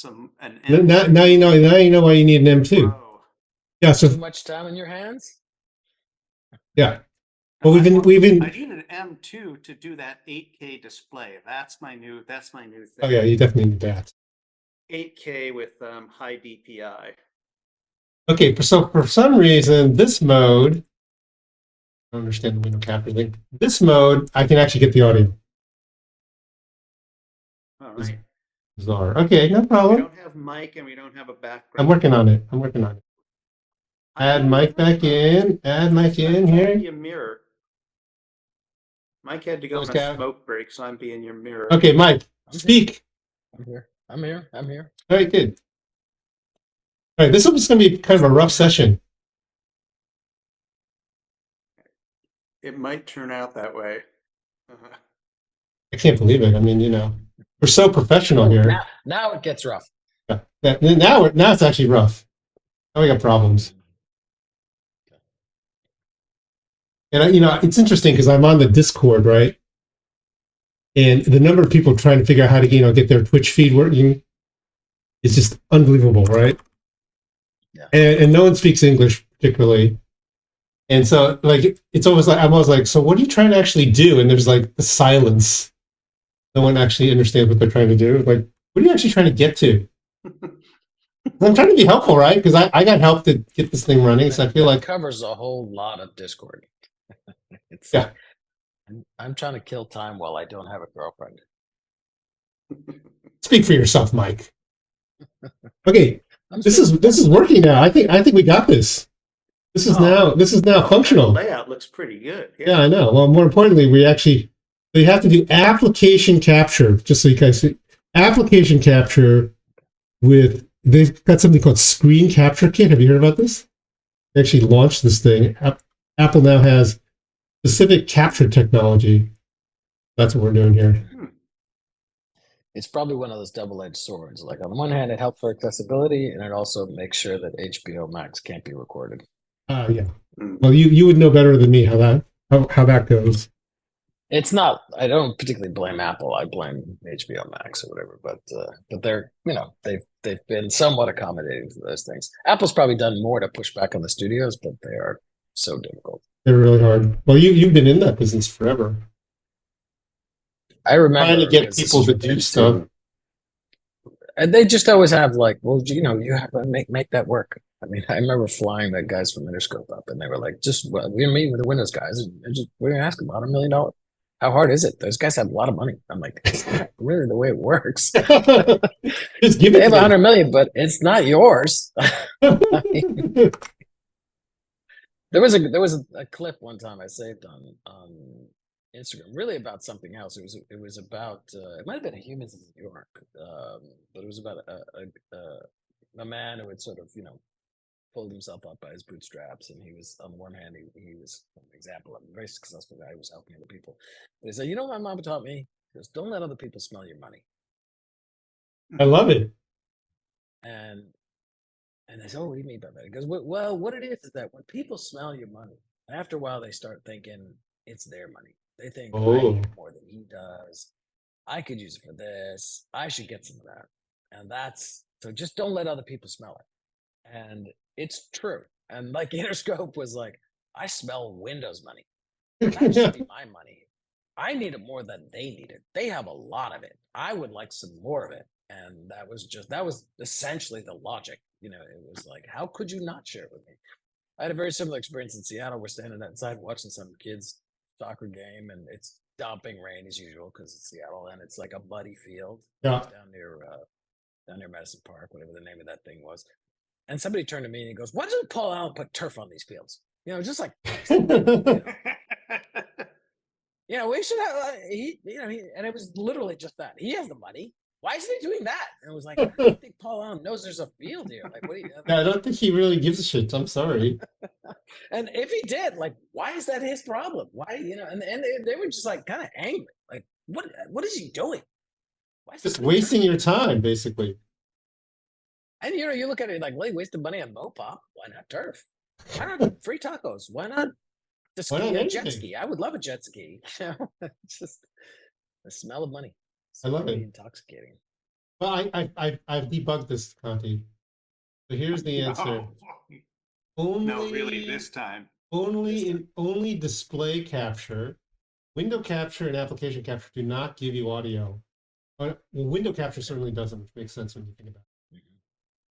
an Now you know. Now you know why you need an M2. Pro. Yeah. Too So much time in your hands? yeah. Well, we've I been. need an M2 to do that 8K display. That's my new thing. Oh yeah, you definitely need that. 8K with high DPI. Okay. So for some reason, this mode. I don't understand the window capture thing. This mode, I can actually get the audio. All It's right. bizarre. Okay, no We problem. don't have mic and we don't have a background. I'm working on it. I'm working on it. Add mic back in. Add mic in Try to here. be a mirror. Mike had to go Close on a tab. smoke break, so I'm being your mirror. Okay, Mike, I'm speak. here. I'm here. I'm here. All right, good. All right, this is just going to be kind of a rough session. It might turn out that way. I can't believe it. I mean, you know, we're so professional here. Now it gets rough. Yeah. Now it's actually rough. Now we got problems. And you know, it's interesting because I'm on the Discord, right? And the number of people trying to figure out how to, you know, get their Twitch feed working is just unbelievable, right? Yeah. And no one speaks English particularly. And so, like, it's almost like I'm always like, so what are you trying to actually do? And there's like the silence. No one actually understands what they're trying to do. Like, what are you actually trying to get to? I'm trying to be helpful, right? Because I got help to get this thing running. So I feel like covers a whole lot of Discord. It's yeah. I'm trying to kill time while I don't have a girlfriend. Speak for yourself, Mike. Okay, this is working now. I think we got this. This is now functional. The layout looks pretty good. Yeah, I know. Well, more importantly, you have to do application capture. Just so you guys see, application capture they've got something called Screen Capture Kit. Have you heard about this? They actually launched this thing. Apple now has specific capture technology. That's what we're doing here. It's probably one of those double-edged swords. Like on the one hand, it helps for accessibility, and it also makes sure that HBO Max can't be recorded. Yeah. Well, you would know better than me how that goes. It's not. I don't particularly blame Apple. I blame HBO Max or whatever. But they're they've been somewhat accommodating to those things. Apple's probably done more to push back on the studios, but they are so difficult. They're really hard. Well, you've been in that business forever. I remember trying to get people to do stuff. And they just always have like, well, you know, you have to make that work. I mean, I remember flying the guys from Interscope up, and they were like, we're meeting with the Windows guys, and we're going to ask them about $1 million. How hard is it? Those guys have a lot of money. I'm like, that's not really the way it works. Just give they have 100 million, but it's not yours. I mean, there was a clip one time I saved on Instagram, really about something else. It was about it might have been Humans in New York, but it was about a man who had sort of pulled himself up by his bootstraps, and he was, on the one hand, he was an example of a very successful guy who was helping other people. But he said, "You know what my mom taught me? He goes, don't let other people smell your money." I love it. And they said, "Oh, what do you mean by that?" He goes, "Well, what it is that when people smell your money, after a while they start thinking it's their money. They think, I need more than he does. I could use it for this. I should get some of that." And so just don't let other people smell it. And it's true. And like Interscope was like, I smell Windows money. That should be my money. I need it more than they need it. They have a lot of it. I would like some more of it. And that was essentially the logic. It was like, how could you not share it with me? I had a very similar experience in Seattle. We're standing outside watching some kids' soccer game, and it's dumping rain as usual because it's Seattle, and it's like a muddy field down near Madison Park, whatever the name of that thing was. And somebody turned to me and he goes, "Why doesn't Paul Allen put turf on these fields? Just like, we should have." And it was literally just that. He has the money. Why isn't he doing that? And it was like, I don't think Paul Allen knows there's a field here. Like, what do you? I don't think he really gives a shit. I'm sorry. And if he did, like, why is that his problem? Why, and they were just like kind of angry. Like, what is he doing? Why is just wasting your time, basically. And you look at it like, well, he wasted money on Mopop. Why not turf? Why not free tacos? Why not just a jet ski? I would love a jet ski. It's just the smell of money. I love it. Intoxicating. Well, I've debugged this, Conte. So here's the answer. No, really, Only this time. only display capture, window capture, and application capture do not give you audio. Well, window capture certainly doesn't, which makes sense when you think about it.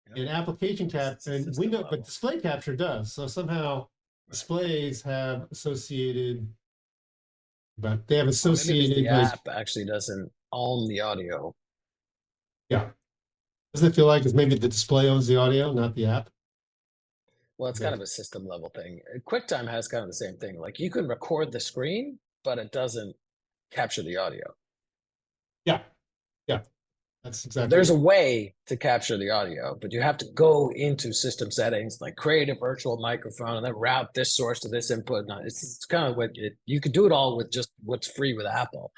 Yep. And application cap It's a and system window, level. but display capture does. So somehow displays have associated, but they have Well, maybe because associated the like, app actually doesn't own the audio. yeah. Doesn't it feel like it's maybe the display owns the audio, not the app? Well, it's kind of a system level thing. QuickTime has kind of the same thing. Like you can record the screen, but it doesn't capture the audio. Yeah, yeah, that's exactly. There's a way to capture the audio, but you have to go into system settings, like create a virtual microphone and then route this source to this input. Now, it's kind of what you could do it all with just what's free with Apple.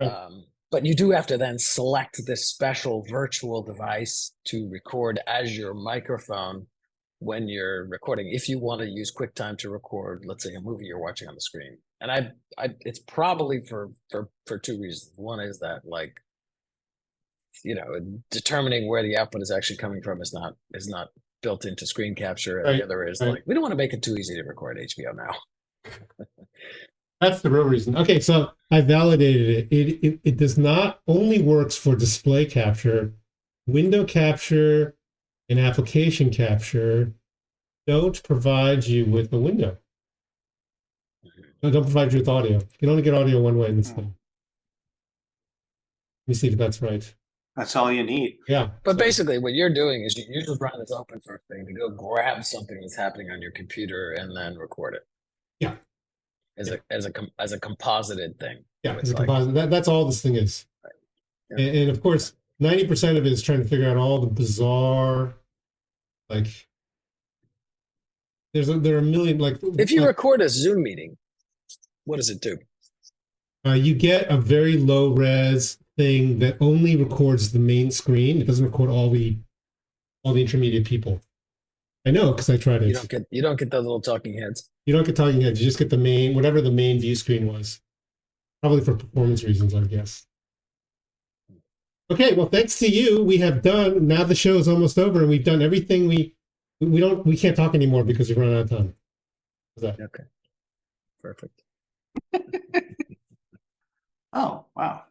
Right. But you do have to then select this special virtual device to record as your microphone when you're recording. If you want to use QuickTime to record, let's say a movie you're watching on the screen, and it's probably for two reasons. One is that like determining where the output is actually coming from is not built into screen capture, and Right, the other is right. like we don't want to make it too easy to record HBO now. That's the real reason. Okay, so I validated it. It does not only works for display capture, window capture, and application capture don't provide you with a window. No, don't provide you with audio. You can only get audio one way in this thing. Let me see if that's right. That's all you need. Yeah. But so- basically, what you're doing is you just run this open source thing to go grab something that's happening on your computer and then record it. Yeah. As a composited thing. Yeah, with it's a like- composite. That's all this thing is. Yeah. And of course, 90% of it is trying to figure out all the bizarre, like, there are a million, like, If you like, record a Zoom meeting, what does it do? you get a very low res thing that only records the main screen. It doesn't record all the intermediate people. I know because I tried it. You don't get those little talking heads. You don't get talking heads. You just get the main, whatever the main view screen was. Probably for performance reasons, I guess. Okay, well, thanks to you, we have done. Now the show is almost over, and we've done everything we can't talk anymore because we've run out of time. Okay, perfect. Oh, wow.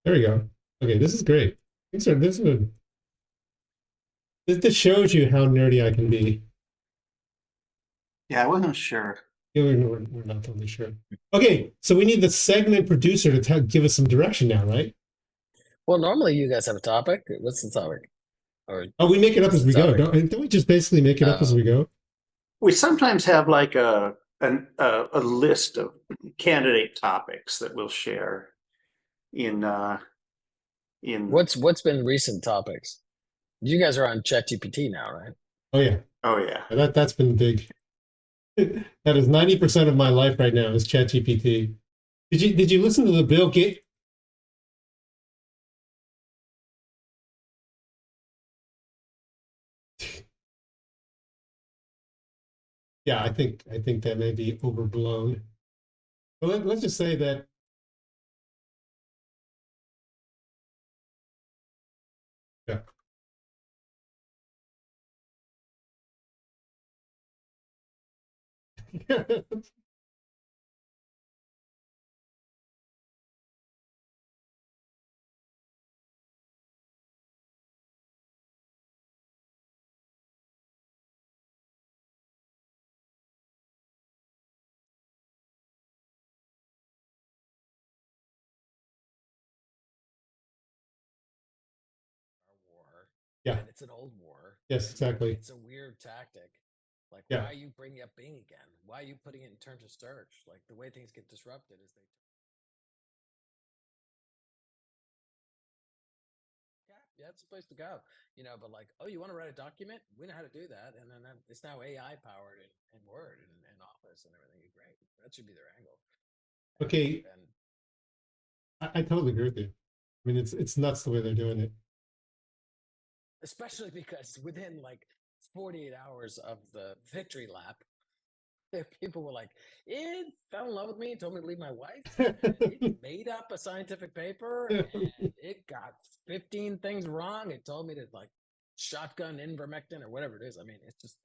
There we go. Okay, this is great. This shows you how nerdy I can be. Yeah, I wasn't sure. We're not totally sure. Okay, so we need the segment producer to give us some direction now, right? Well, normally you guys have a topic. What's the topic? Oh, we make it up as we go. Don't we just basically make it up as we go? We sometimes have like a list of candidate topics that we'll share in What's been recent topics? You guys are on ChatGPT now, right? Oh yeah. That's been big. That is 90% of my life right now is ChatGPT. Did you listen to the Bill Gates? Yeah, I think that may be overblown. But let's just say that. Yeah. War. Yeah. And it's an old war. Yes, exactly. It's a weird tactic. Like, Yeah. why are you bringing up Bing again? Why are you putting it in terms of search? Like, the way things get disrupted is yeah, it's a place to go. But like, oh, you want to write a document? We know how to do that. And then it's now AI powered in Word and Office and everything. Great. That should be their angle. Okay. I totally agree with you. I mean, it's nuts the way they're doing it. Especially because within like 48 hours of the victory lap, People were like, "It fell in love with me and told me to leave my wife. And it made up a scientific paper, and it got 15 things wrong. It told me to like shotgun invermectin or whatever it is. I mean, it's just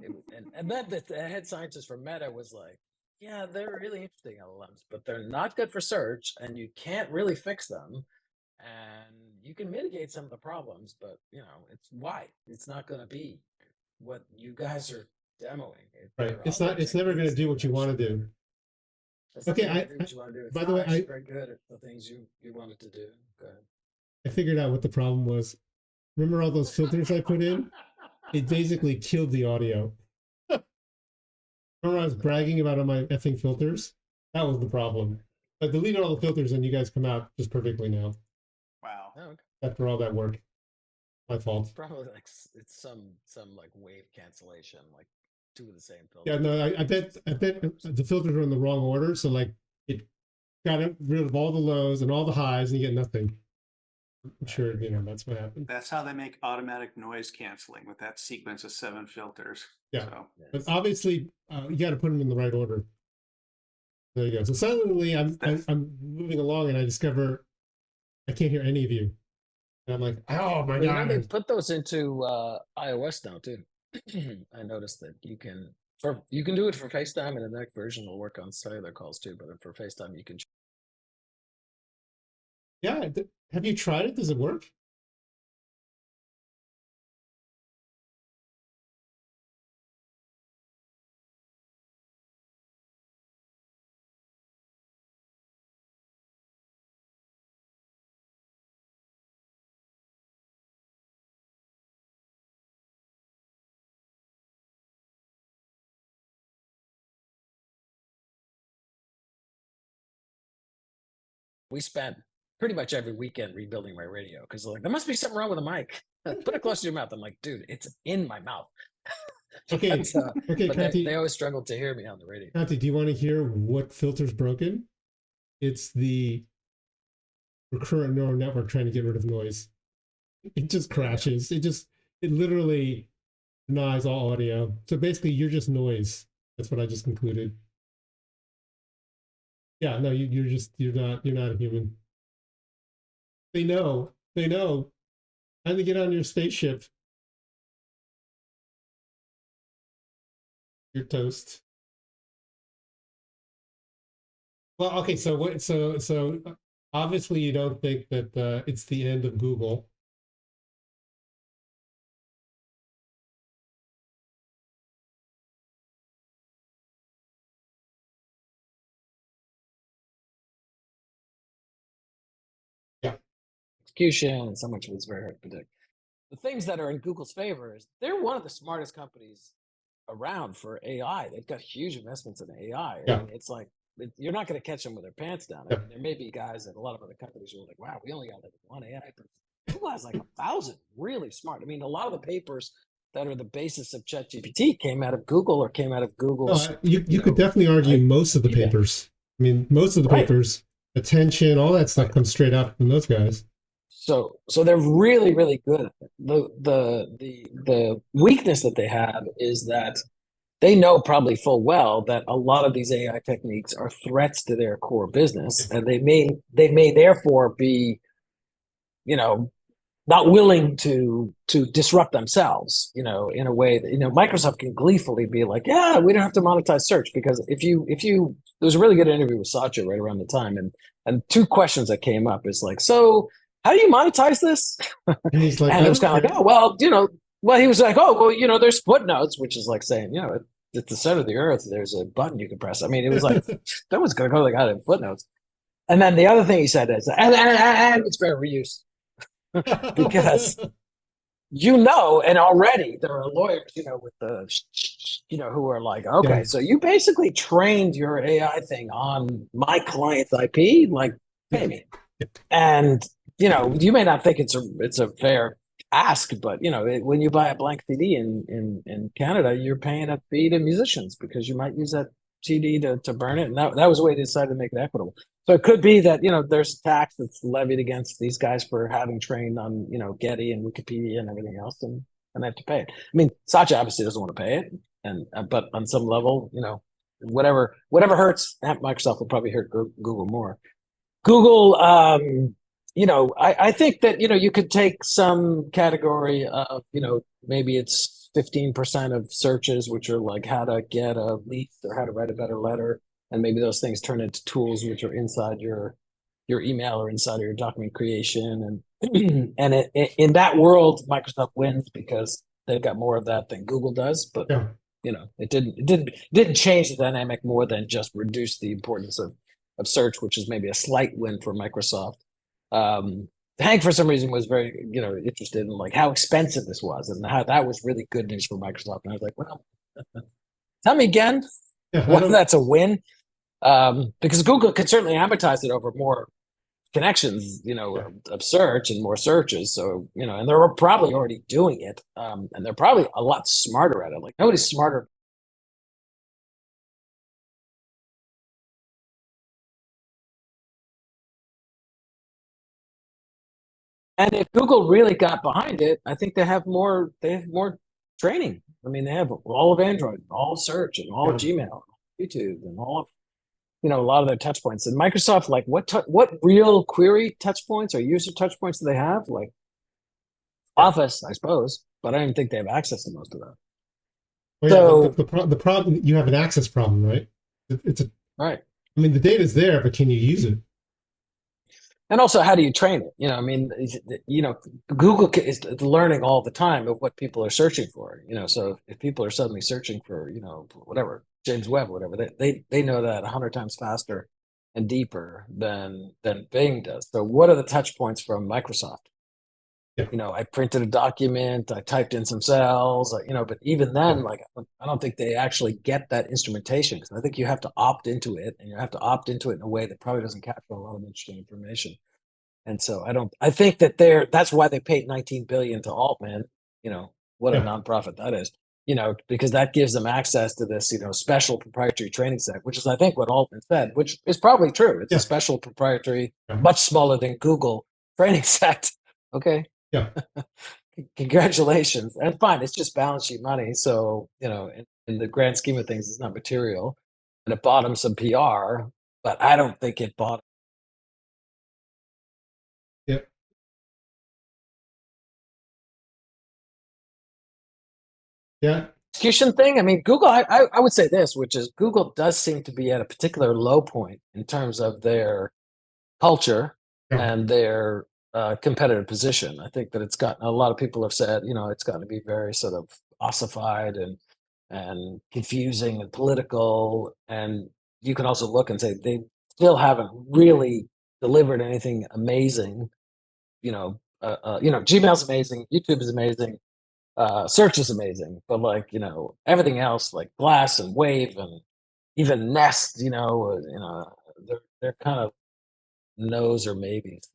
and then the head scientist from Meta was like, "Yeah, they're really interesting LLMs, but they're not good for search, and you can't really fix them." And you can mitigate some of the problems, but it's why it's not going to be what you guys are demoing. Right. There are It's other not. It's never going to techniques do that what are you want to actually do. better. It's Okay. not gonna do what you want to do. It's By the not way, actually very good at the things you wanted to do. Go ahead. I figured out what the problem was. Remember all those filters I put in? It basically killed the audio. Remember I was bragging about all my effing filters? That was the problem. I deleted all the filters and you guys come out just perfectly now Wow. Oh, okay. after all that work. My fault. It's probably like it's some like wave cancellation, like two of the same Yeah, filters. no, I bet the filters are in the wrong order. So like it got rid of all the lows and all the highs and you get nothing. I'm sure, that's what happened. That's how they make automatic noise canceling with that sequence of 7 filters. Yeah. So But obviously you got to put them in the right order. There you go. So suddenly I'm moving along and I discover I can't hear any of you. And I'm like, oh my Well, they God. put those into iOS now too. I noticed that you can do it for FaceTime, and the next version will work on cellular calls too. But for FaceTime, you can. Yeah. Have you tried it? Does it work? We spent pretty much every weekend rebuilding my radio because like there must be something wrong with the mic. Put it close to your mouth. I'm like, dude, it's in my mouth. Okay. Okay, But they Conte, always struggled to hear me on the radio. Conte, do you want to hear what filter's broken? It's the recurrent neural network trying to get rid of noise. It just crashes. It literally denies all audio. So basically, you're just noise. That's what I just concluded. Yeah, no, you're not a human. They know. They know. Time to get on your spaceship. You're toast. Well, okay. So what? So obviously, you don't think that it's the end of Google. Yeah. Execution and so much of it's very hard to predict. The things that are in Google's favor is they're one of the smartest companies around for AI. They've got huge investments in AI. I Yeah. mean, it's like you're not going to catch them with their pants down. I Yeah. mean, there may be guys at a lot of other companies who are like, "Wow, we only got like one AI." But Google has like 1,000 really smart. I mean, a lot of the papers that are the basis of ChatGPT came out of Google or came out of Google's. No, you could definitely argue most of the Yeah. papers. I mean, most of the Right. papers, attention, all that stuff comes straight up from those guys. So they're really, really good at it. The weakness that they have is that they know probably full well that a lot of these AI techniques are threats to their core business, and they may therefore be, not willing to disrupt themselves, in a way that, Microsoft can gleefully be like, yeah, we don't have to monetize search because if you there was a really good interview with Satya right around the time, and two questions that came up is like, so how do you monetize this? And he's like, And it was kind of like, oh, well, he was like, oh, well, there's footnotes, which is like saying, at the center of the earth, there's a button you can press. I mean, it was like, no one's going to go like out in footnotes. And then the other thing he said is, and it's fair reuse. Because and already there are lawyers, with the, who are like, okay, Yeah. so you basically trained your AI thing on my client's IP, like, pay me. And you may not think it's a fair ask, but when you buy a blank CD in Canada, you're paying a fee to musicians because you might use that CD to burn it, and that was the way they decided to make it equitable. So it could be that there's tax that's levied against these guys for having trained on Getty and Wikipedia and everything else, and and they have to pay it. I mean, Satya obviously doesn't want to pay it, and but on some level, whatever hurts Microsoft will probably hurt Google more. Google, I think that you could take some category of maybe it's 15% of searches which are like how to get a lead or how to write a better letter, and maybe those things turn into tools which are inside your email or inside of your document creation, and in that world Microsoft wins because they've got more of that than Google does, but Yeah. it didn't change the dynamic more than just reduce the importance of search, which is maybe a slight win for Microsoft. Hank, for some reason, was very interested in like how expensive this was and how that was really good news for Microsoft. And I was like, well, tell me again whether that's a win, because Google could certainly amortize it over more connections, of search and more searches. So and they're probably already doing it, and they're probably a lot smarter at it. Like nobody's smarter. And if Google really got behind it, I think they have more training. I mean, they have all of Android, all of search, and all of Gmail, YouTube, and all of a lot of their touch points. And Microsoft, like what real query touch points or user touch points do they have? Like Office, I suppose, but I don't even think they have access to most of that. Well, the problem, you have an access problem, right? Right. I mean, the data's there, but can you use it? And also, how do you train it? I mean, Google is learning all the time of what people are searching for. So if people are suddenly searching for, whatever, James Webb, whatever, they know that 100 times faster and deeper than Bing does. So what are the touch points from Microsoft? Yeah. I printed a document, I typed in some cells, but even then, like, I don't think they actually get that instrumentation, because I think you have to opt into it, and you have to opt into it in a way that probably doesn't capture a lot of interesting information. And so I think that that's why they paid 19 billion to Altman, what a nonprofit that is, because that gives them access to this, special proprietary training set, which is, I think, what Altman said, which is probably true. It's a special proprietary, much smaller than Google training set. Okay. Yeah. Congratulations. And fine, it's just balance sheet money. So, in the grand scheme of things, it's not material. And it bought him some PR, but I don't think it bought. Yeah. Yeah. Execution thing. I mean, Google, I would say this, which is Google does seem to be at a particular low point in terms of their culture and their competitive position. I think that it's gotten, a lot of people have said, it's gotten to be very sort of ossified and confusing and political. And you can also look and say they still haven't really delivered anything amazing. Gmail's amazing, YouTube is amazing, search is amazing, but like everything else, like Glass and Wave and even Nest, they're kind of no's or maybes.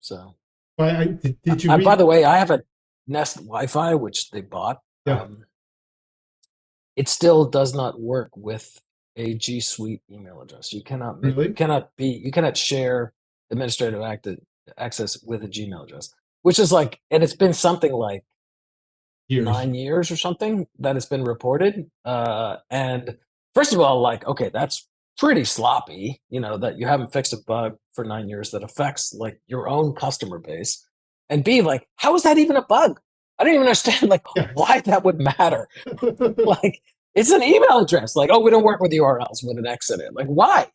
So, did you? By the way, I have a Nest Wi-Fi which they bought. Yeah. It still does not work with a G Suite email address. You cannot Really? you cannot share administrative access with a Gmail address, which is like, and it's been something like 9 years or something that it's been reported. And first of all, like, okay, that's pretty sloppy, that you haven't fixed a bug for 9 years that affects like your own customer base. And B, like, how is that even a bug? I don't even understand like why that would matter. Like, it's an email address. Like, oh, we don't work with URLs with an X in it. Like, why?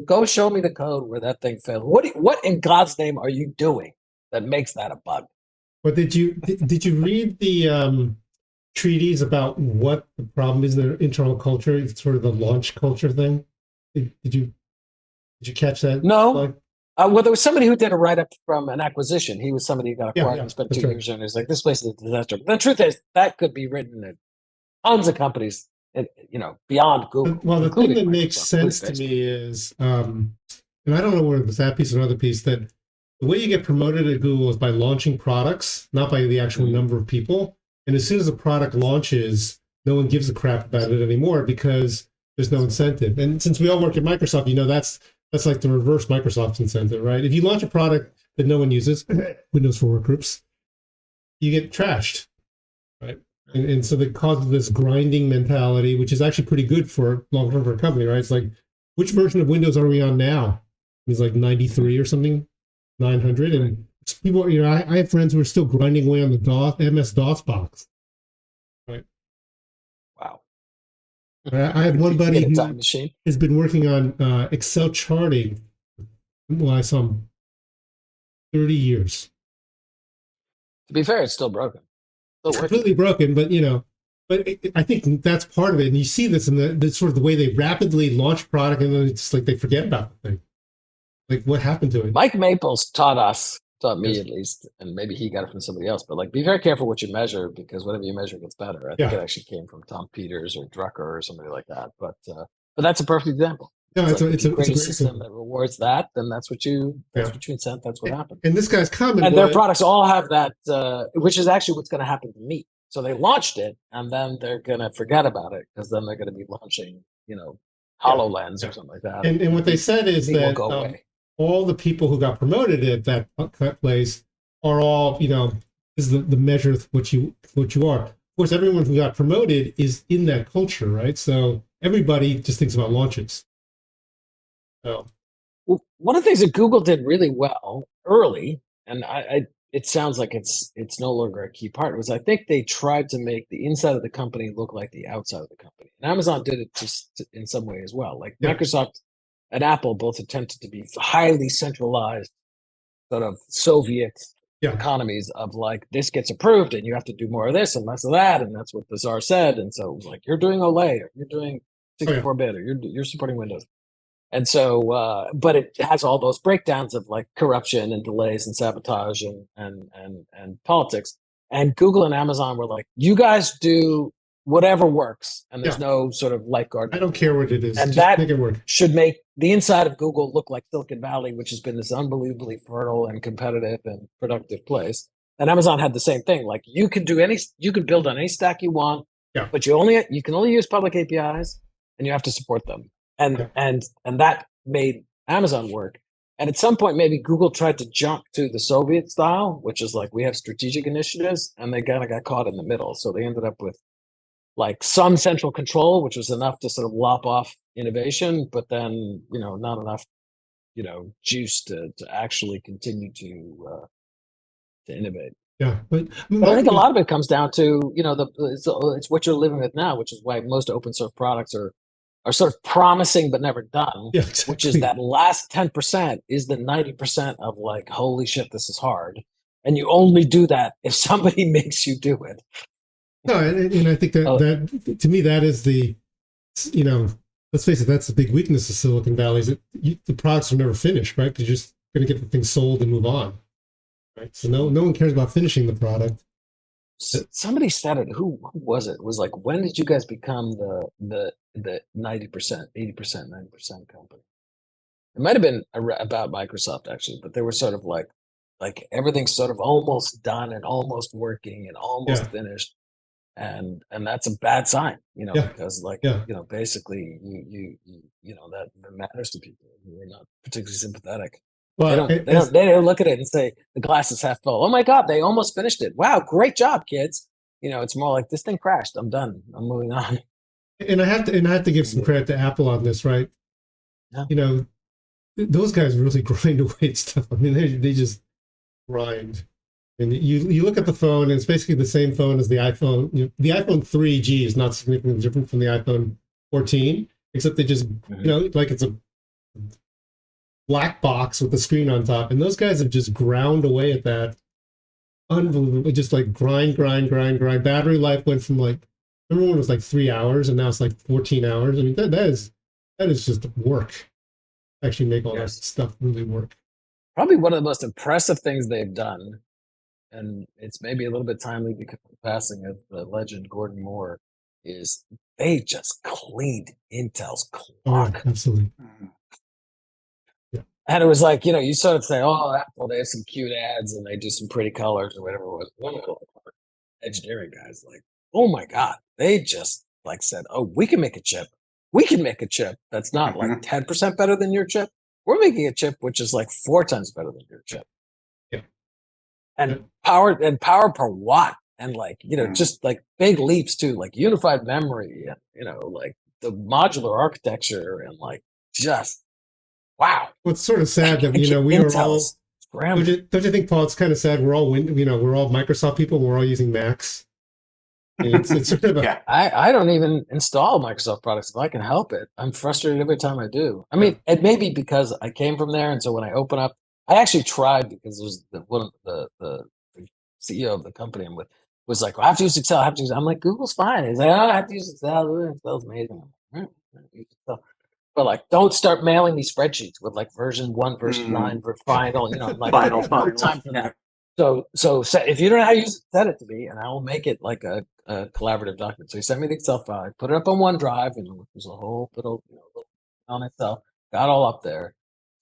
Go show me the code where that thing failed. What in God's name are you doing that makes that a bug? But did you read the treatise about what the problem is in their internal culture? It's sort of the launch culture thing. Did you catch that? No. Well, there was somebody who did a write-up from an acquisition. He was somebody who got acquired and spent 2 years and he's like, this place is a disaster. But the truth is, that could be written in tons of companies, beyond Google. Well, the thing that makes sense to me is, and I don't know whether it's that piece or another piece, that the way you get promoted at Google is by launching products, not by the actual number of people. And as soon as a product launches, no one gives a crap about it anymore because there's no incentive. And since we all work at Microsoft, that's like the reverse Microsoft incentive, right? If you launch a product that no one uses, Windows for Workgroups, you get trashed. And so that causes this grinding mentality, which is actually pretty good for long term for a company, right? It's like, which version of Windows are we on now? It's like 93 or something, 900. And people, I have friends who are still grinding away on the MS-DOS box. Right. Wow. I have one buddy Get a who time machine. has been working on Excel charting. Well, I saw him 30 years. To be fair, it's still broken. It's completely broken, but I think that's part of it. And you see this in the sort of the way they rapidly launch product, and then it's like they forget about the thing. Like, what happened to it? Mike Maples taught me at least, and maybe he got it from somebody else, but like, be very careful what you measure, because whatever you measure gets better. I think it actually came from Tom Peters or Drucker or somebody like that. But that's a perfect example. No, it's a great system that rewards that, then that's what you incent. That's what happens. And this guy's comment, and their products all have that, which is actually what's going to happen to me. So they launched it, and then they're going to forget about it, because then they're going to be launching, HoloLens or something like that. And what they said is that all the people who got promoted at that place are all, is the measure of what you are. Of course, everyone who got promoted is in that culture, right? So everybody just thinks about launches. So, well, one of the things that Google did really well early, and it sounds like it's no longer a key part, was I think they tried to make the inside of the company look like the outside of the company. And Amazon did it just in some way as well. Like Microsoft and Apple both attempted to be highly centralized, sort of Soviet economies of like, this gets approved and you have to do more of this and less of that, and that's what the czar said. And so it was like, you're doing Olay, or you're doing 64-bit, or you're supporting Windows. And so, but it has all those breakdowns of like corruption and delays and sabotage and politics. And Google and Amazon were like, you guys do whatever works, and there's no sort of lifeguard. I don't care what it is. And just that make it work. should make the inside of Google look like Silicon Valley, which has been this unbelievably fertile and competitive and productive place. And Amazon had the same thing. Like, you can build on any stack you want, but you can only use public APIs, and you have to support them. And that made Amazon work. And at some point, maybe Google tried to jump to the Soviet style, which is like, we have strategic initiatives, and they kind of got caught in the middle. So they ended up with like some central control, which was enough to sort of lop off innovation, but then, not enough, juice to actually continue to innovate. Yeah, but I think a lot of it comes down to, it's what you're living with now, which is why most open source products are sort of promising but never done, which is that last 10% is the 90% of like, holy shit, this is hard. And you only do that if somebody makes you do it. No, and I think that to me, that is the, let's face it, that's the big weakness of Silicon Valley, is that the products are never finished, right? Because you're just going to get the thing sold and move on, right? So no one cares about finishing the product. Somebody said it. Who was it? It was like, when did you guys become the 90%, 80%, 90% company? It might have been about Microsoft, actually, but they were sort of like everything's sort of almost done and almost working and almost finished. And that's a bad sign, because basically that matters to people who are not particularly sympathetic. Well, they don't look at it and say the glass is half full. Oh my God, they almost finished it. Wow, great job, kids. It's more like, this thing crashed. I'm done. I'm moving on. And I have to give some credit to Apple on this, right? Yeah. Those guys really grind away at stuff. I mean, they just grind. And you look at the phone, and it's basically the same phone as the iPhone. The iPhone 3G is not significantly different from the iPhone 14, except they just, like it's a black box with a screen on top. And those guys have just ground away at that. Unbelievable. Just like grind. Battery life went from like, remember when it was like 3 hours, and now it's like 14 hours. I mean, that is just work. Actually make all that stuff really work. Probably one of the most impressive things they've done, and it's maybe a little bit timely because of the passing of the legend Gordon Moore, is they just cleaned Intel's clock. Oh, absolutely. Yeah. And it was like, you sort of say, oh, Apple, they have some cute ads and they do some pretty colors or whatever it was. Engineering guys, like, oh my God, they just like said, oh, we can make a chip. We can make a chip that's not like 10% better than your chip. We're making a chip which is like 4 times better than your chip. And power per watt and like, just like big leaps too, like unified memory, and, like the modular architecture, and like just wow. Well, it's sort of sad that we are Intel all. is scrambling. Don't you think, Paul? It's kind of sad. We're all we're all Microsoft people. We're all using Macs. And it's sort of a Yeah. I don't even install Microsoft products if I can help it. I'm frustrated every time I do. I mean, it may be because I came from there, and so when I open up, I actually tried because there's one of the CEO of the company I'm with was like, well, I have to use Excel. I have to use. I'm like, Google's fine. He's like, oh, I have to use Excel. Excel's amazing. I'm like, use Excel. But like, don't start mailing me spreadsheets with like version 1, version 9, for final. I'm like, Final. no time for that. So if you don't know how to use it, send it to me, and I will make it like a collaborative document. So he sent me the Excel file. I put it up on OneDrive, and there's a whole little, on Excel. Got all up there.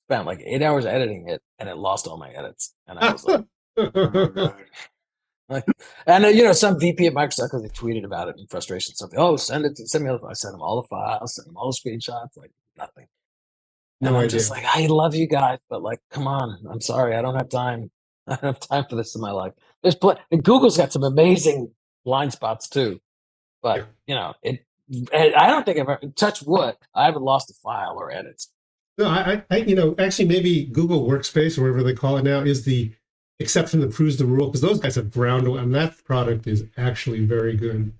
Spent like 8 hours editing it, and it lost all my edits. And I was like, oh god. Like, and some VP at Microsoft, because they tweeted about it in frustration, something. Oh, send me. I sent them all the files, sent them all the screenshots, like nothing. And no I'm idea. just like, I love you guys, but like, come on. I'm sorry, I don't have time. I don't have time for this in my life. And Google's got some amazing blind spots too, but I don't think I've ever, touch wood, I haven't lost a file or edits. No, actually, maybe Google Workspace or whatever they call it now is the exception that proves the rule, because those guys have ground, and that product is actually very good.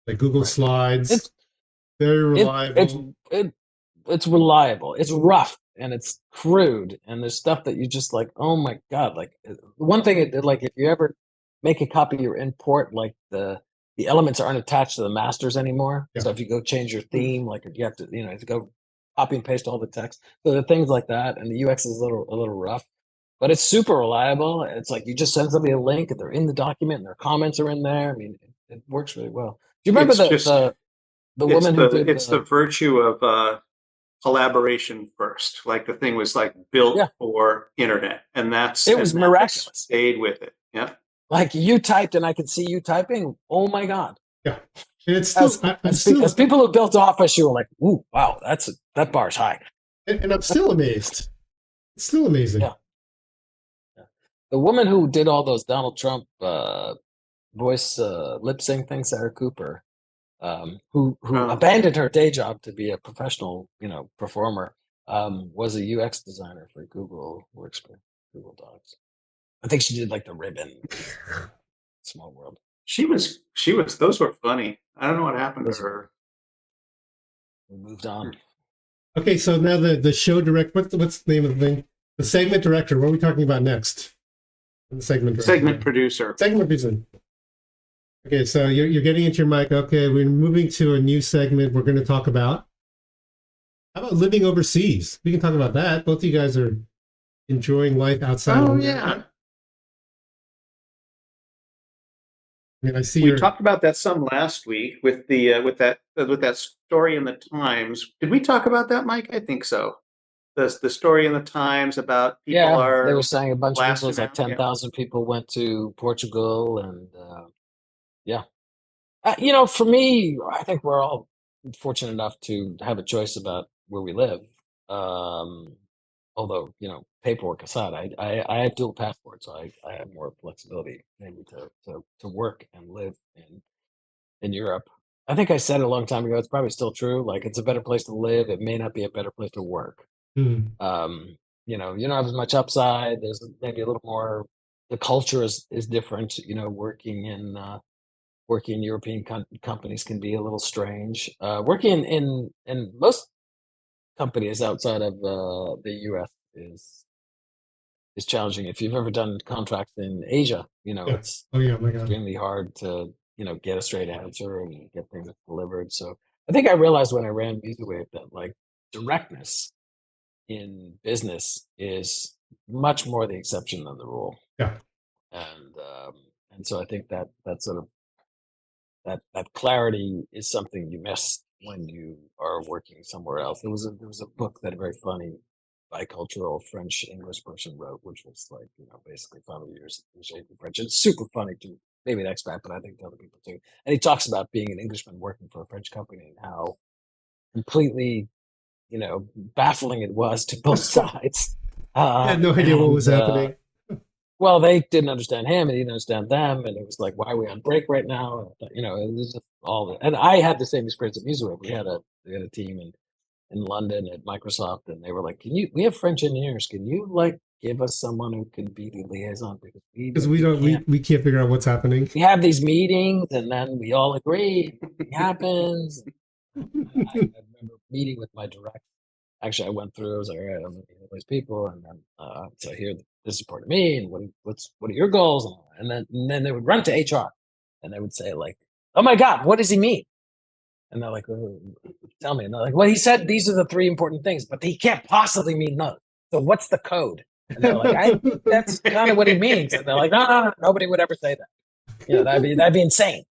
Like Google Slides, very reliable. It's reliable. It's rough and it's crude, and there's stuff that you just like, oh my god! Like one thing, like if you ever make a copy of your import, like the elements aren't attached to the masters anymore. Yeah. So if you go change your theme, like you have to, to go copy and paste all the text. So there are things like that, and the UX is a little rough, but it's super reliable. It's like you just send somebody a link, and they're in the document, and their comments are in there. I mean, it works really well. Do you remember the woman who did it's the virtue of collaboration first. Like the thing was like built for internet, and it was miraculous. Stayed with it. Yeah. Like you typed and I could see you typing. Oh my god. Yeah. And it's still, as people who built Office, you were like, ooh, wow, that bar's high. And I'm still amazed. It's still amazing. Yeah. The woman who did all those Donald Trump voice lip sync things, Sarah Cooper, who abandoned her day job to be a professional, performer, was a UX designer for Google Workspace, Google Docs. I think she did like the ribbon. Small world. She was. Those were funny. I don't know what happened to her. We moved on. Okay, so now the show director. What's the name of the thing? The segment director. What are we talking about next? The segment director. Segment producer. Segment producer. Okay, so you're getting into your mic. Okay, we're moving to a new segment. We're going to talk about. How about living overseas? We can talk about that. Both of you guys are enjoying life outside. Oh yeah. I mean, I see we talked about that some last week with the with that story in the Times. Did we talk about that, Mike? I think so. The story in the Times about people they were saying a bunch of people, like 10,000 people went to Portugal, and for me, I think we're all fortunate enough to have a choice about where we live. Although, paperwork aside, I have dual passports, so I have more flexibility maybe to work and live in Europe. I think I said it a long time ago. It's probably still true. Like, it's a better place to live. It may not be a better place to work. Mm. You don't have as much upside. There's maybe a little more. The culture is different. Working in European companies can be a little strange. Working in most companies outside of the U.S. is challenging. If you've ever done contracts in Asia, it's extremely hard to get a straight answer and get things delivered. So I think I realized when I ran VisaWave that like directness in business is much more the exception than the rule. Yeah. And so I think that sort of that clarity is something you miss when you are working somewhere else. There was a book that a very funny bicultural French English person wrote, which was like, basically 5 years in shaping French. It's super funny to maybe an expat, but I think to other people too. And he talks about being an Englishman working for a French company and how completely, baffling it was to both sides. I had no idea what was happening. well, they didn't understand him, and he didn't understand them, and it was like, why are we on break right now? You know, it was just all. And I had the same experience at MuseWeb. We had a team in London at Microsoft, and they were like, "Can you? We have French engineers. Can you like give us someone who can be the liaison because Because we don't, can't. we can't figure out what's happening. We have these meetings, and then we all agree. It happens. I remember meeting with my director. Actually, I went through. I was like, all right, I'm meeting with these people, and then so here, this is important to me, and what are your goals? And then they would run to HR, and they would say like, "Oh my God, what does he mean?" And they're like, "Tell me." And they're like, "Well, he said these are the three important things, but he can't possibly mean none. So what's the code?" And they're like, "I think that's kind of what he means." And they're like, "No, nobody would ever say that. You know, that'd be insane."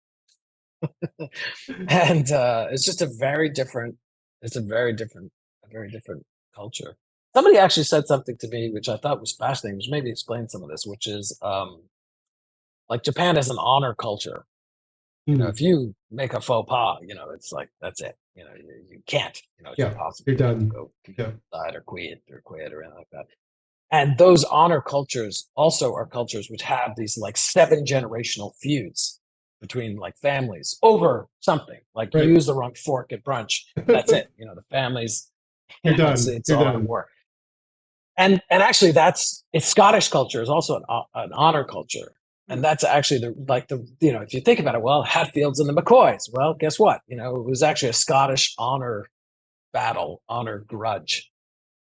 And it's just a very different. It's a very different culture. Somebody actually said something to me which I thought was fascinating, which maybe explains some of this, which is like Japan has an honor culture. You know, Hmm. if you make a faux pas, you know, it's like that's it. You know, you can't. You know, it's Yeah, impossible. you're You have to done. go Yeah. side or quit or anything like that. And those honor cultures also are cultures which have these like 7 generational feuds between like families over something. Like you Right. use the wrong fork at brunch. That's it. You know, the families. You You're know, done. it's You're all out done. war. And actually, it's Scottish culture is also an honor culture. And that's actually the you know, if you think about it, well, Hatfields and the McCoys. Well, guess what? You know, it was actually a Scottish honor battle, honor grudge.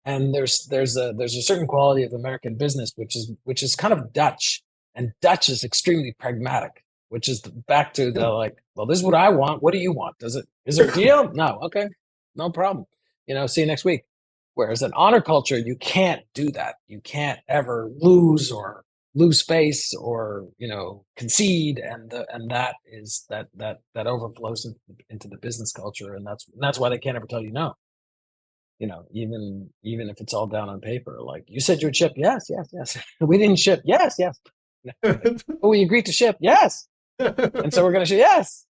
And there's a certain quality of American business which is kind of Dutch, and Dutch is extremely pragmatic, which is back to the Yeah. like, well, this is what I want. What do you want? Is there a deal? No, okay, no problem. You know, see you next week. Whereas in honor culture, you can't do that. You can't ever lose face or you know concede, and that is that overflows into the business culture, and that's why they can't ever tell you no. You know, even if it's all down on paper, like you said you would ship, yes, yes, yes. We didn't ship, yes, yes. Like, oh, we agreed to ship, yes, and so we're gonna ship, yes.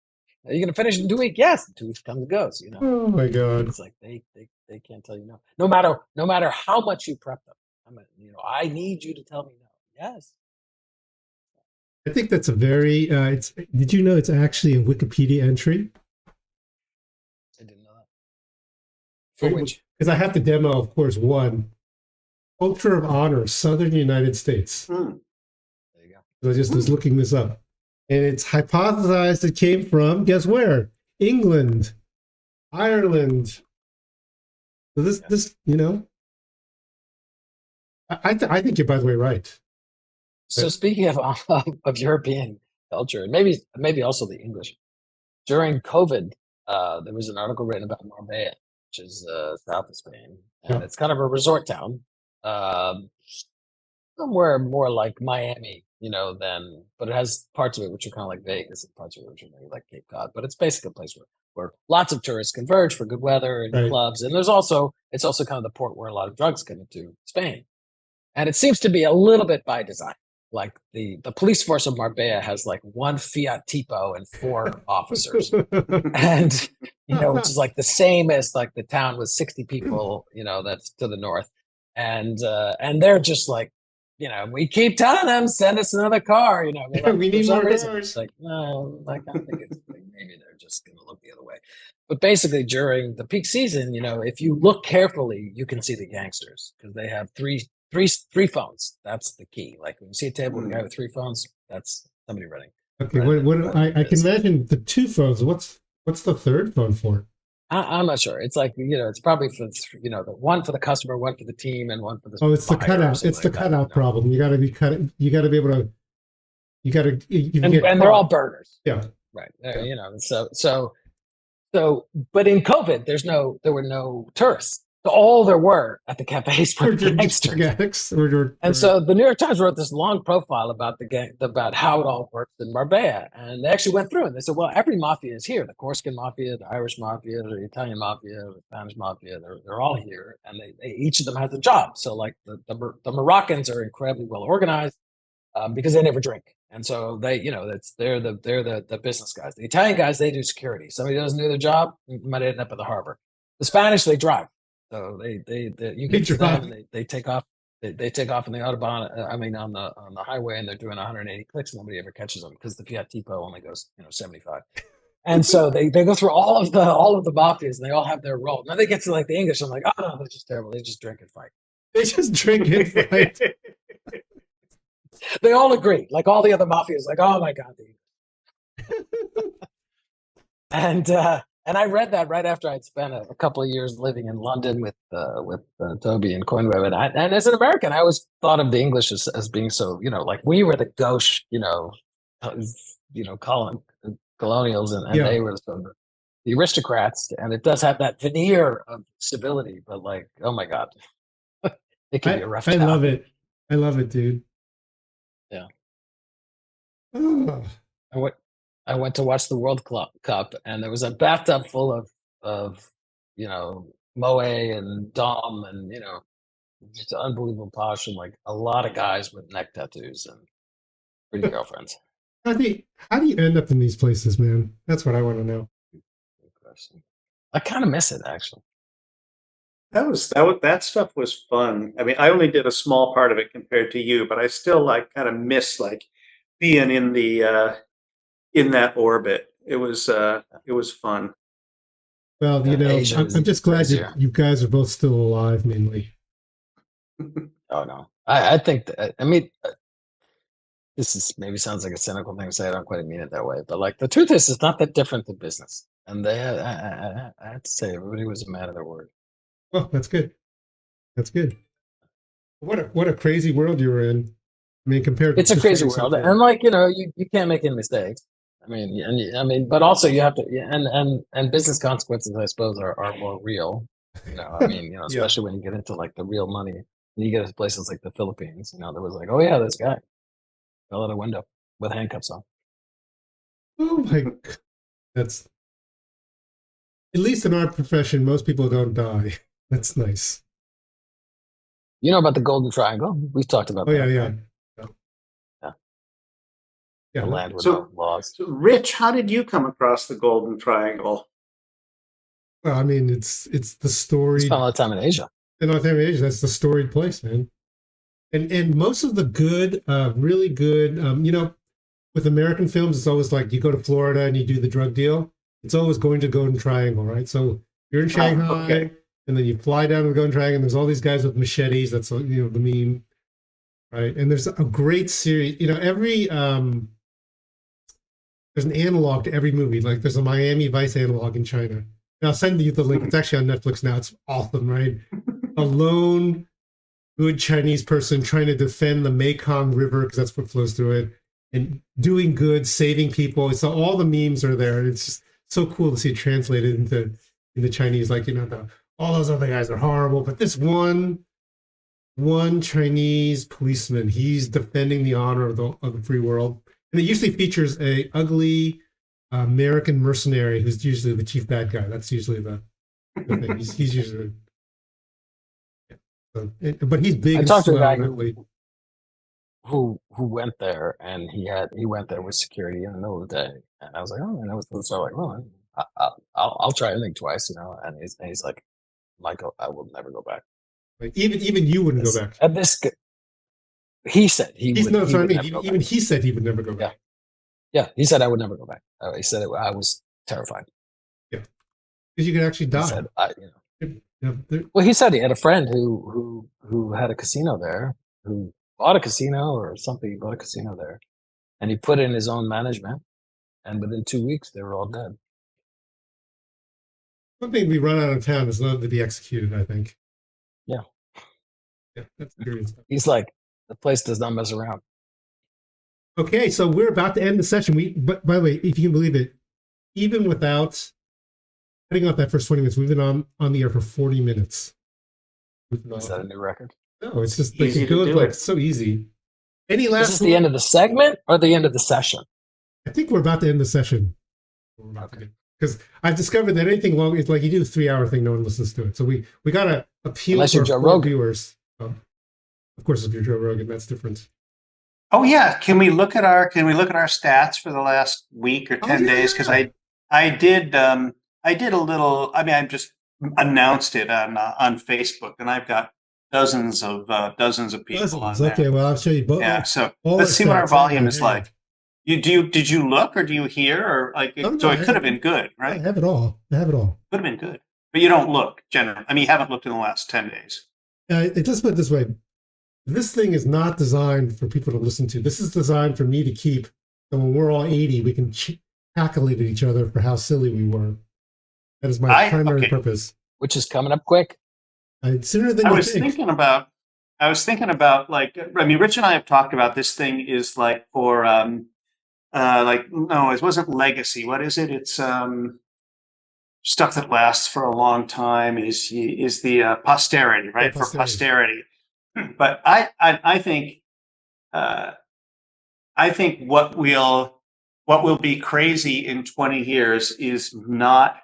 Are you gonna finish in 2 weeks? Yes. 2 weeks comes and goes. You know, Oh my God. it's like they can't tell you no, no matter how much you prep them. I mean, you know, I need you to tell me no. Yes, I think that's a very, did you know it's actually a Wikipedia entry? I didn't know that. For which? Because I have to demo, of course, one culture of honor, Southern United States. Hmm. There you go. So I just was looking this up. And it's hypothesized it came from, guess where? England, Ireland. So this, you know, I think you're, by the way, right. So speaking of European culture, and maybe also the English, during COVID, there was an article written about Marbella, which is south of Spain, and Yeah. it's kind of a resort town, um, somewhere more like Miami, you know, than but it has parts of it which are kind of like Vegas and parts of it which are maybe like Cape Cod. But it's basically a place where lots of tourists converge for good weather and Right. clubs, and it's also kind of the port where a lot of drugs come into Spain. And it seems to be a little bit by design. Like the police force of Marbella has like one Fiat Tipo and 4 officers, and you know, which is like the same as like the town with 60 people, you know, that's to the north, and they're just like, you know, we keep telling them send us another car, you know, We for need some more reason it's cars. like no, like I think it's like maybe they're just going to look the other way. But basically, during the peak season, you know, if you look carefully, you can see the gangsters because they have three phones. That's the key. Like when you see a table with a guy with 3 phones, that's somebody running. Okay, what I can imagine the 2 phones. What's the third phone for? I'm not sure. It's like you know, it's probably for you know the one for the customer, one for the team, and one for the Oh, it's the buyer or cutout. It's something the like that. cutout problem. You got to be cut. You got to be able to. You got to. You And get they're all caught. burners, Yeah. right? Yeah. You know, so. But in COVID, there were no tourists. So all there were at the cafes were Or just drug gangsters. addicts. And so the New York Times wrote this long profile about the gang, about how it all works in Marbella. And they actually went through and they said, well, every mafia is here. The Corsican mafia, the Irish mafia, the Italian mafia, the Spanish mafia, they're all here. And each of them has a job. So like the Moroccans are incredibly well organized because they never drink. And so they, you know, they're the business guys. The Italian guys, they do security. Somebody doesn't do their job, might end up at the harbor. The Spanish, they drive. So you They get to them drive. and they take off They take off on the autobahn. I mean, on the highway, and they're doing 180 clicks. Nobody ever catches them because the Fiat Tipo only goes 75. And so they go through all of the mafias, and they all have their role. Now they get to like the English. I'm like, oh no, they're just terrible. They just drink and fight. They just drink and fight. They all agree. Like all the other mafias, like, oh my god. And I read that right after I'd spent a couple of years living in London with Toby and Coinweb, and as an American, I always thought of the English as being so, like we were the gauche, colonials, and they were the aristocrats, and it does have that veneer of civility, but like, oh my god, it can be a rough. I love it. I love it, dude. Yeah. Oh. I went to watch the World Cup, and there was a bathtub full of Moe and Dom, and just unbelievable posh, and like a lot of guys with neck tattoos and pretty girlfriends. How do you end up in these places, man? That's what I want to know. Good question. I kind of miss it, actually. That stuff was fun. I mean, I only did a small part of it compared to you, but I still like kind of miss like being in the in that orbit. It was fun. Well, I'm just glad you guys are both still alive, mainly. Oh no, I think that, I mean, this is maybe sounds like a cynical thing to say. I don't quite mean it that way, but like the truth is, it's not that different than business. And I have to say, everybody was a man of their word. Oh, that's good. That's good. What a crazy world you were in. I mean, compared to it's a crazy world, and like you can't make any mistakes. I mean, but also you have to, and business consequences, I suppose, are more real. I mean, especially when you get into like the real money, and you get to places like the Philippines. There was like, oh yeah, this guy fell out a window with handcuffs on. Oh my God. That's, at least in our profession, most people don't die. That's nice. You know about the Golden Triangle? We've talked about that. Yeah. Right? Yeah. The land with no laws. So, Rich, how did you come across the Golden Triangle? Well, I mean, it's the story. You spent a lot of time in Asia. That's the storied place, man. And most of the good, really good, with American films, it's always like you go to Florida and you do the drug deal. It's always going to Golden Triangle, right? So you're in Shanghai, and then you fly down to the Golden Triangle, and there's all these guys with machetes. That's the meme, right? And there's a great series. There's an analog to every movie. Like there's a Miami Vice analog in China. And I'll send you the link. It's actually on Netflix now. It's awesome, right? A lone, good Chinese person trying to defend the Mekong River because that's what flows through it, and doing good, saving people. So all the memes are there. It's just so cool to see it translated into Chinese. Like all those other guys are horrible, but this one Chinese policeman, he's defending the honor of the free world. And it usually features a ugly American mercenary who's usually the chief bad guy. That's usually the thing. He's usually, but he's big. I talked to a guy who went there, and he went there with security in the middle of the day, and I was like, oh, and I was so like, well, I'll try anything twice, and he's like, Michael, I will never go back. Like even you wouldn't go back. And this. He said he said he would never go back. Yeah, he said I would never go back. He said I was terrified. Yeah, because you could actually die. He said, well, he said he had a friend who had a casino there, who bought a casino or something. He bought a casino there, and he put in his own management, and within 2 weeks they were all dead. One thing we run out of town is not to be executed, I think. Yeah, that's curious. He's like, the place does not mess around. Okay, so we're about to end the session. But by the way, if you can believe it, even without cutting off that first 20 minutes, we've been on the air for 40 minutes. Is that a new record? No, it's just like it goes like so easy. Any last? Is this the end of the segment or the end of the session? I think we're about to end the session. Because I've discovered that anything long, it's like you do a 3-hour thing, no one listens to it. So we gotta appeal to our viewers. Of course, if you're Joe Rogan, that's different. Oh yeah, can we look at our stats for the last week or 10 days? Because I did a little. I mean, I just announced it on Facebook, and I've got dozens of people on Dozens. there. Okay, well, I'll show you both. Yeah. So all let's the see what our stats. Hang on, volume is hang on. like. Did you look or do you hear or like? Oh, So no, it could have been good, I right? have it all. I have it all. Could have been good, but you don't look generally. I mean, you haven't looked in the last 10 days. Let's put it this way. This thing is not designed for people to listen to. This is designed for me to keep. So when we're all 80, we can calculate at each other for how silly we were. That is my primary purpose. Which is coming up quick. Sooner than I you was think. thinking about like, I mean, Rich and I have talked about this thing is like for, like, no, it wasn't legacy. What is it? It's stuff that lasts for a long time is the posterity, right? Yeah, For posterity. But I think what will be crazy in 20 years is not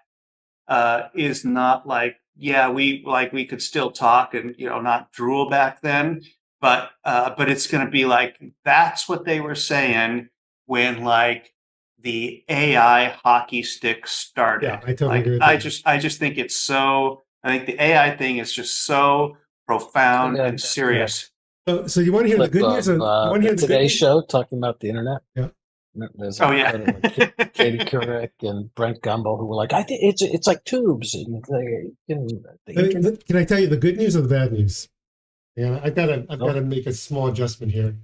like, yeah, we could still talk and not drool back then, but it's going to be like that's what they were saying when like the AI hockey stick started. Yeah, I totally like, agree with I that. just think it's so. I think the AI thing is just so profound and serious. So you want to hear the good news? You want to hear the Today's show talking about the internet? Yeah. There's yeah. Katie Couric and Brent Gumbel who were like, I think it's like tubes. And Can I tell you the good news or the bad news? Yeah, I've got to make a small adjustment here.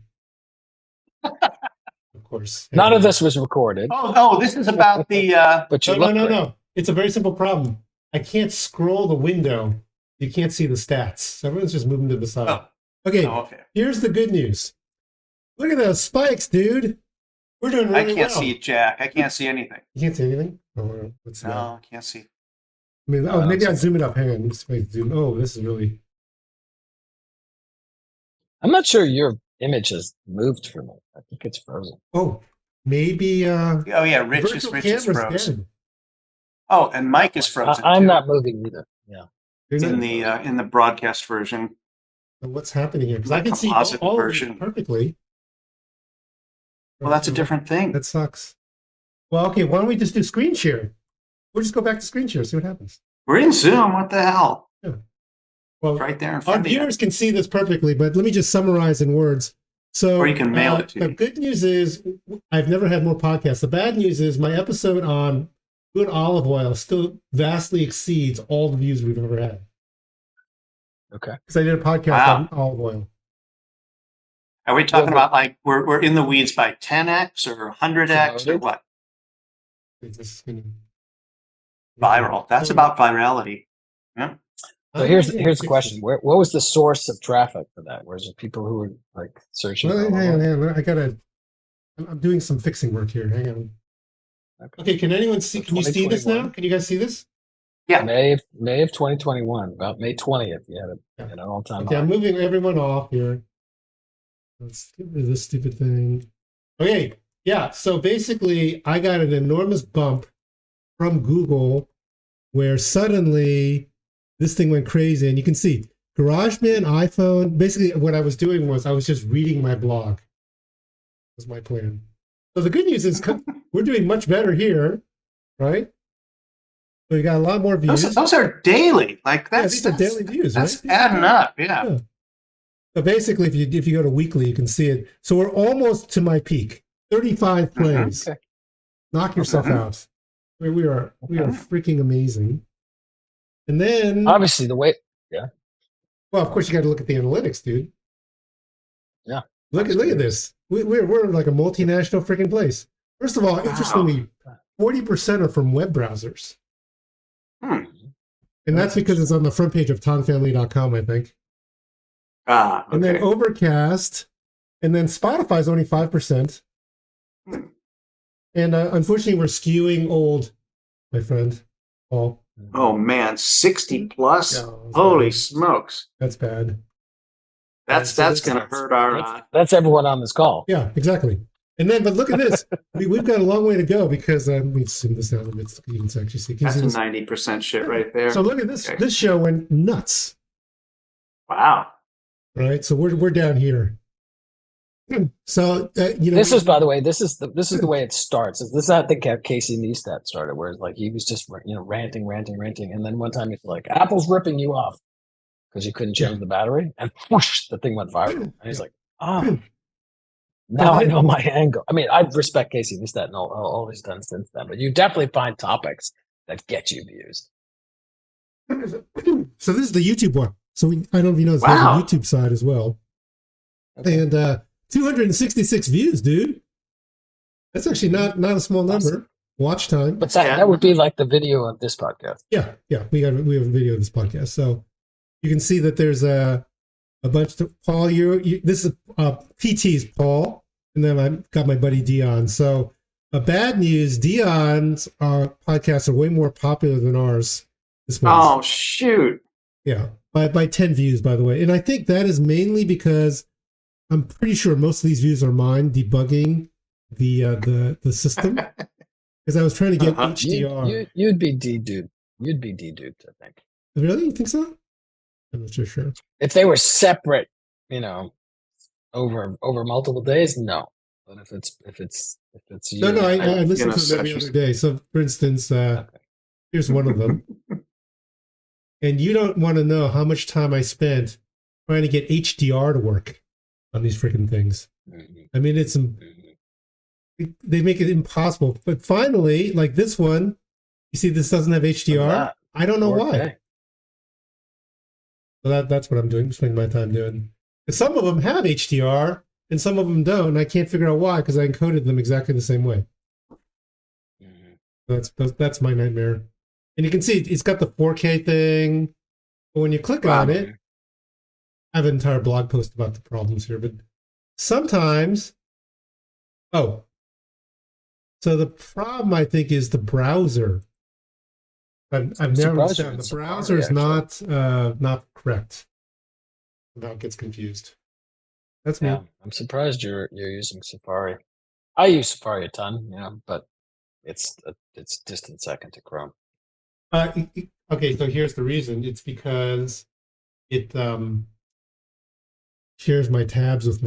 Of course. None of this was recorded. Oh, this is about the. But no. It's a very simple problem. I can't scroll the window. You can't see the stats. So everyone's just moving to the side. Oh. Okay. Here's the good news. Look at those spikes, dude. We're doing really well. I can't see it, Jack. I can't see anything. You can't see anything? Oh, let's see. No, I can't see. I mean, maybe I'll zoom it up. Hang on. Let's zoom. Oh, this is really. I'm not sure your image has moved for me. I think it's frozen. Oh, maybe. Oh yeah, Rich is frozen. Oh, and Mike is frozen. I'm not moving either. Yeah. In the broadcast version. So what's happening here? Because I can see all version of it perfectly. Well, that's a different thing. That sucks. Well, okay. Why don't we just do screen share? We'll just go back to screen share. See what happens. We're in Zoom. What the hell? Yeah. Well, right there in front our of you. viewers can see this perfectly, but let me just summarize in words. So, or you can mail it to the good news is I've never had more podcasts. The bad news is my episode on good olive oil still vastly exceeds all the views we've ever had. Okay. Because I did a podcast on olive oil. Are we talking about like we're in the weeds by 10x or 100x or what? Viral. That's about virality. Yeah. So here's the question: what was the source of traffic for that? Was it people who were like searching? Well, hang on. I'm doing some fixing work here. Hang on. Okay. Can anyone see? Can you see this now? Can you guys see this? Yeah. May of 2021, about May 20th. You had an all-time. Okay, I'm moving everyone off here. Let's get rid of this stupid thing. Okay. Yeah. So basically, I got an enormous bump from Google where suddenly this thing went crazy. And you can see GarageBand, iPhone. Basically, what I was doing was I was just reading my blog. That was my plan. So the good news is we're doing much better here, right? So we got a lot more views. Those are daily. Like these are daily views. That's right? adding up. Yeah. So basically, if you go to weekly, you can see it. So we're almost to my peak. 35 plays. Okay. Knock yourself out. We are freaking amazing. And then obviously well, of course you got to look at the analytics, dude. Yeah. Look at this. We're like a multinational freaking place. First of all, interestingly, 40% are from web browsers. And that's because it's on the front page of tongfamily.com, I think. Okay. And then Overcast, and then Spotify's only 5%. And unfortunately, we're skewing old, my friend, Paul. Oh man, 60 plus. Yeah, holy smokes. That's bad. That's going to hurt our. That's everyone on this call. Yeah, exactly. And then, but look at this. We've got a long way to go because let me zoom this down a bit so you can actually see. That's a 90% shit right there. So look at this. Okay. This show went nuts. Wow. Right. So we're down here. So this is, by the way, this is the way it starts. This is how I think Casey Neistat started, where like he was just ranting, and then one time he's like, "Apple's ripping you off because you couldn't change the battery, and whoosh, the thing went viral. And he's like, oh, now I know my angle. I mean, I respect Casey Neistat and all he's done since then, but you definitely find topics that get you views. So this is the YouTube one. So I don't know if you know, there's a YouTube side as well. Okay. And 266 views, dude. That's actually not a small number. Awesome. Watch time. But that would be like the video of this podcast. Yeah. We have a video of this podcast. So you can see that there's a bunch of Paul. This is PT's Paul, and then I've got my buddy Dion. So bad news: Dion's podcasts are way more popular than ours. Oh shoot! Yeah, by 10 views, by the way, and I think that is mainly because I'm pretty sure most of these views are mine debugging the system. Because I was trying to get HDR. You'd be deduped. You'd be deduped, I think. Really? You think so? I'm not sure. If they were separate, over multiple days, no. But if it's you, no, I listen to them every other day. So, for instance, here's one of them. And you don't want to know how much time I spent trying to get HDR to work on these freaking things. Mm-hmm. I mean, they make it impossible. But finally, like this one, you see this doesn't have HDR. I don't know why. So that's what I'm doing, spending my time doing. Some of them have HDR and some of them don't. And I can't figure out why because I encoded them exactly the same way. Mm-hmm. That's my nightmare. And you can see it's got the 4K thing. But when you click on it, I have an entire blog post about the problems here. But sometimes, so the problem I think is the browser. I've never understood. The browser is not correct. Now it gets confused. That's me. I'm surprised you're using Safari. I use Safari a ton, but it's distant second to Chrome. Okay, so here's the reason. It's because it shares my tabs with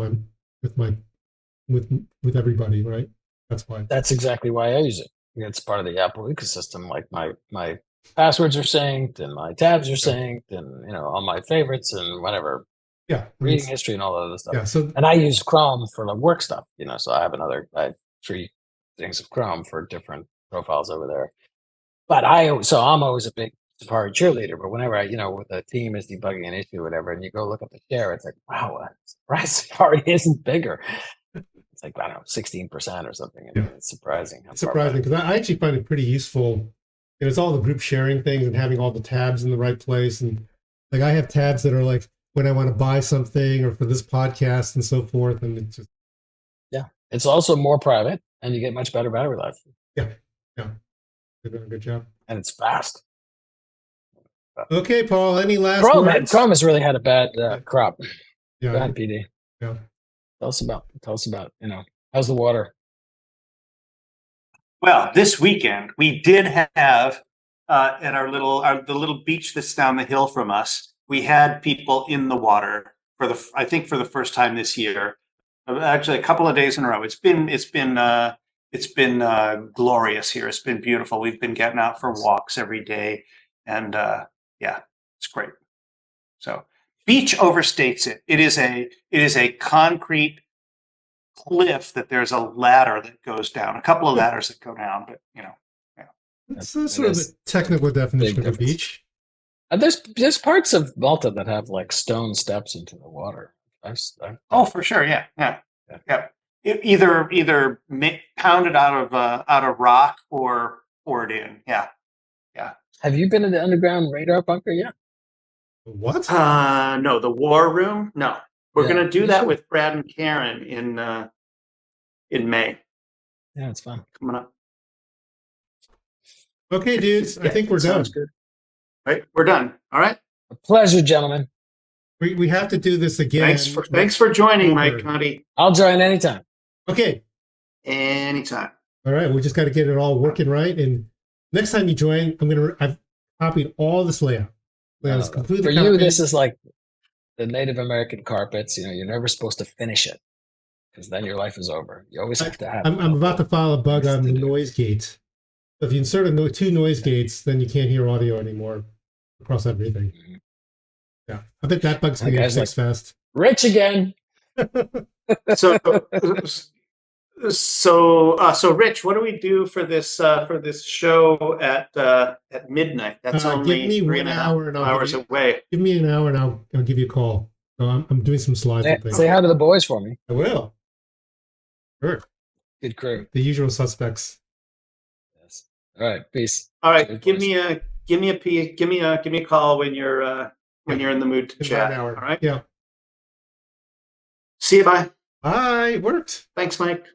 everybody, right? That's why. That's exactly why I use it. It's part of the Apple ecosystem. Like my passwords are synced and my tabs are synced and all my favorites and whatever. Yeah. Reading history and all that other stuff. Yeah. And I use Chrome for the work stuff, so I have 3 things of Chrome for different profiles over there. But I'm always a big Safari cheerleader, but whenever with a team is debugging an issue or whatever, and you go look at the share, it's like, wow, Safari isn't bigger. It's like, I don't know, 16% or something. It's surprising. It's surprising because I actually find it pretty useful. It's all the group sharing things and having all the tabs in the right place. And like I have tabs that are like when I want to buy something or for this podcast and so forth. And it's just. Yeah. It's also more private and you get much better battery life. Yeah. They've done a good job. And it's fast. Okay, Paul, any last words? Chrome has really had a bad crop. Yeah. Go ahead, PD. Yeah. Tell us about, how's the water? Well, this weekend we did have at the little beach that's down the hill from us, we had people in the water for the first time this year. Actually, a couple of days in a row. It's been glorious here. It's been beautiful. We've been getting out for walks every day, and it's great. So, beach overstates it. It is a concrete cliff that there's a ladder that goes down. A couple of ladders that go down, but That's sort of the technical definition of a beach. There's parts of Malta that have like stone steps into the water. For sure, yeah. Either pounded out of rock or poured in. Yeah. Have you been in the underground radar bunker yet? What? No, the war room. No, we're gonna do that with Brad and Karen in May. Yeah, it's fun. Coming up. Okay, dudes. I think we're done. Sounds good. Right, we're done. All right. A pleasure, gentlemen. We have to do this again. Thanks for joining, Mike Conte. I'll join anytime. Okay. Anytime. All right. We just got to get it all working right. And next time you join, I've copied all this layout. Completely for copied. you, this is like the Native American carpets. You're never supposed to finish it because then your life is over. You always have to have. I'm about to file a bug on the noise gate. So if you insert 2 noise gates, then you can't hear audio anymore across everything. Yeah, I bet that bug's gonna That get guy's fixed fast. Rich again. So, so Rich, what do we do for this show at midnight? That's Give only me three 1 and a half hour and I'll hours away. give me an hour and I'll give you a call. So I'm doing some slides and things. Say hi to the boys for me. I will. Sure. Good crew. The usual suspects. Yes. All right. Peace. All right, Cheers, give boys. me a call when you're in the mood to In about chat. an hour. All right. Yeah. See you. Bye. Bye. It worked. Thanks, Mike.